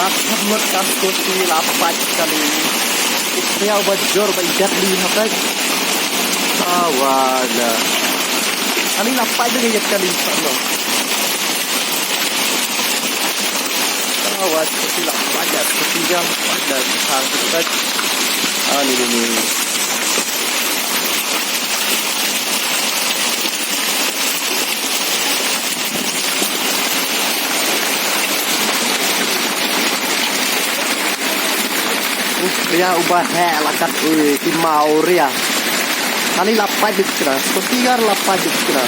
Sangat kasus ini lapat sekali. Saya bajor baijat di hakai. Awala. Ani lapat juga ya sekali sama. Awas seperti lapat ya, seperti jam pada hal dekat. Ini. Ria ubah lakat di mau ria. Kali lapat dikira, setigar lapat dikira.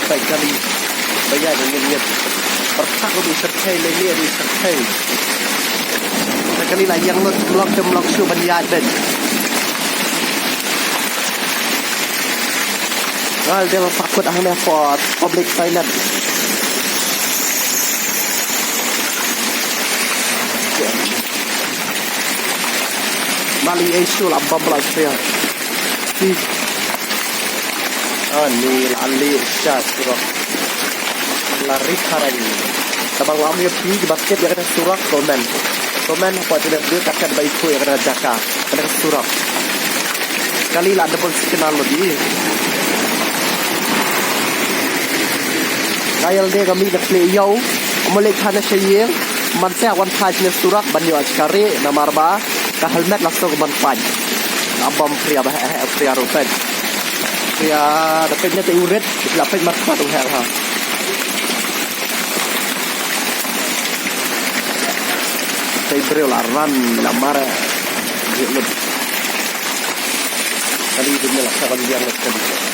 Baik kali bayar dengan pertak lebih sertai lebih sertai. Kali lagi yang blok su banyadan. Wal dia takut ang effort public toilet. Mali isu lah babla saya. Ni lali syah surat. Lari karan. Tabang lagi pergi basket yang ada surat komen. Komen apa tidak dia takkan baik tu yang ada jaka. Ada surat. Kali lah ada pun sekenal lebih. Kayal dia kami nak play yau. Mulai kana syir. Mansa wan page ni surat banyo askari namarba. Ka helmet langsung ban abam pria rupen pria dapatnya te uret dapat marka tu ha te brio laran lamar kali dunia lah kawan dia nak